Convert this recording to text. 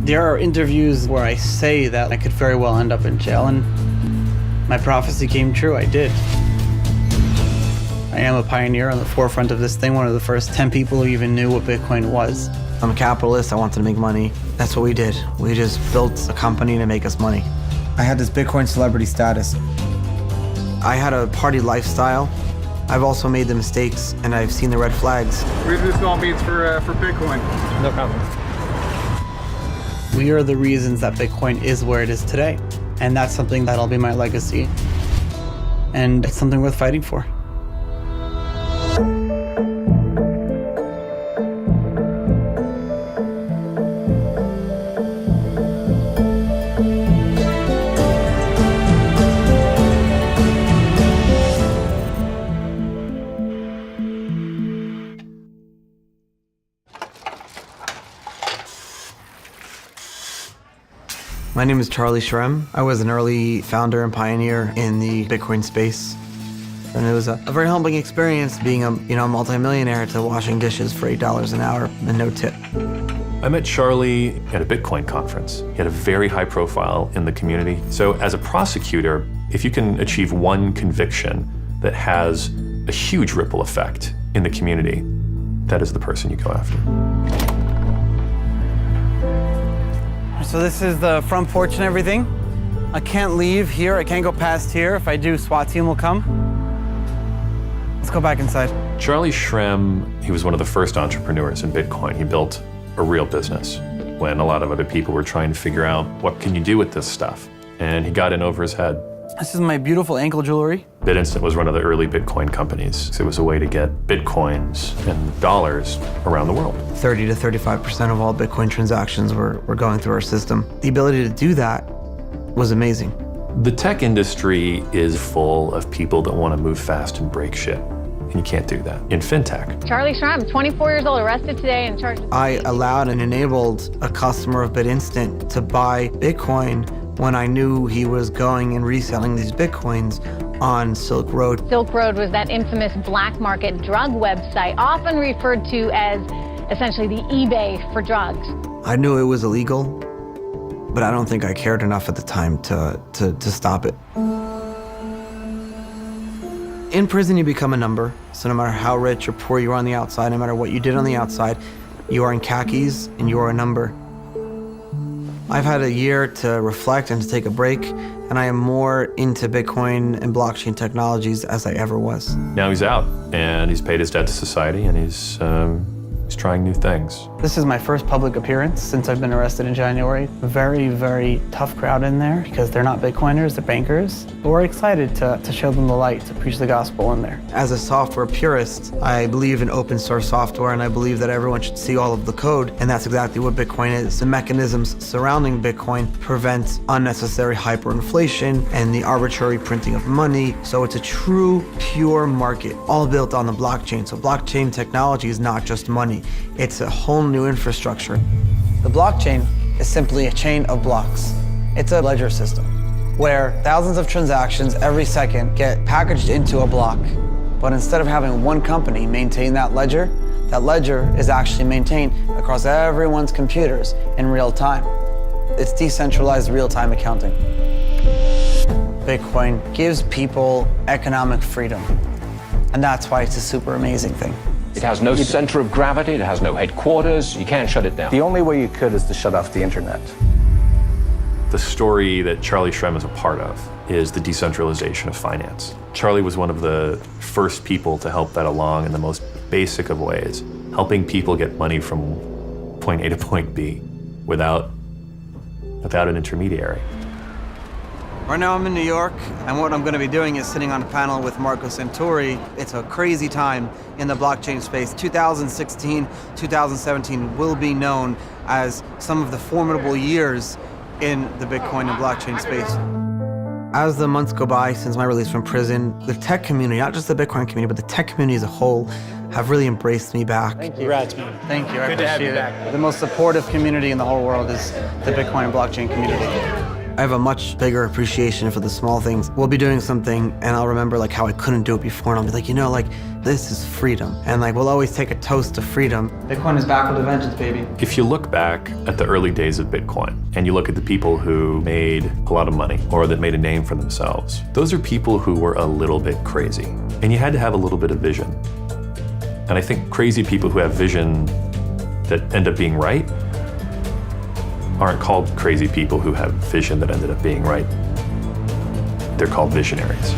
There are interviews where I say that I could very well end up in jail, and my prophecy came true. I did. I am a pioneer on the forefront of this thing, one of the first 10 people who even knew what Bitcoin was. I'm a capitalist. I wanted to make money. That's what we did. We just built a company to make us money. I had this Bitcoin celebrity status. I had a party lifestyle. I've also made the mistakes, and I've seen the red flags. We're just small beats for Bitcoin. No problem. We are the reasons that Bitcoin is where it is today. And that's something that'll be my legacy. And it's something worth fighting for. My name is Charlie Shrem. I was an early founder and pioneer in the Bitcoin space. And it was a very humbling experience being a multimillionaire to washing dishes for $8 an hour and no tip. I met Charlie at a Bitcoin conference. He had a very high profile in the community. So as a prosecutor, if you can achieve one conviction that has a huge ripple effect in the community, that is the person you go after. So this is the front porch and everything. I can't leave here. I can't go past here. If I do, SWAT team will come. Let's go back inside. Charlie Shrem, he was one of the first entrepreneurs in Bitcoin. He built a real business when a lot of other people were trying to figure out what can you do with this stuff. And he got in over his head. This is my beautiful ankle jewelry. BitInstant was one of the early Bitcoin companies. It was a way to get Bitcoins and dollars around the world. 30 to 35% of all Bitcoin transactions were going through our system. The ability to do that was amazing. The tech industry is full of people that want to move fast and break shit. And you can't do that in fintech. Charlie Shrem, 24 years old, arrested today and charged. I allowed and enabled a customer of BitInstant to buy Bitcoin when I knew he was going and reselling these Bitcoins on Silk Road. Silk Road was that infamous black market drug website, often referred to as essentially the eBay for drugs. I knew it was illegal, but I don't think I cared enough at the time to stop it. In prison, you become a number. So no matter how rich or poor you are on the outside, no matter what you did on the outside, you are in khakis and you are a number. I've had a year to reflect and to take a break, and I am more into Bitcoin and blockchain technologies as I ever was. Now he's out, and he's paid his debt to society, and he's trying new things. This is my first public appearance since I've been arrested in January. Very, very tough crowd in there because they're not Bitcoiners, they're bankers. But we're excited to show them the light, to preach the gospel in there. As a software purist, I believe in open source software, and I believe that everyone should see all of the code, and that's exactly what Bitcoin is. The mechanisms surrounding Bitcoin prevent unnecessary hyperinflation and the arbitrary printing of money. So it's a true, pure market, all built on the blockchain. So blockchain technology is not just money. It's a whole new infrastructure. The blockchain is simply a chain of blocks. It's a ledger system where thousands of transactions every second get packaged into a block. But instead of having one company maintain that ledger is actually maintained across everyone's computers in real time. It's decentralized real-time accounting. Bitcoin gives people economic freedom, and that's why it's a super amazing thing. It has no center of gravity, it has no headquarters, you can't shut it down. The only way you could is to shut off the internet. The story that Charlie Shrem is a part of is the decentralization of finance. Charlie was one of the first people to help that along in the most basic of ways, helping people get money from point A to point B without an intermediary. Right now I'm in New York, and what I'm going to be doing is sitting on a panel with Marco Santori. It's a crazy time in the blockchain space. 2016, 2017 will be known as some of the formidable years in the Bitcoin and blockchain space. As the months go by since my release from prison, the tech community, not just the Bitcoin community, but the tech community as a whole, have really embraced me back. Thank you. Congrats, man. Thank you, I Good to have appreciate you it. back. The most supportive community in the whole world is the Bitcoin and blockchain community. I have a much bigger appreciation for the small things. We'll be doing something and I'll remember like how I couldn't do it before and I'll be like, you know, like this is freedom. And like we'll always take a toast to freedom. Bitcoin is back with a vengeance, baby. If you look back at the early days of Bitcoin and you look at the people who made a lot of money or that made a name for themselves, those are people who were a little bit crazy. And you had to have a little bit of vision. And I think crazy people who have vision that end up being right aren't called crazy people who have vision that ended up being right. They're called visionaries.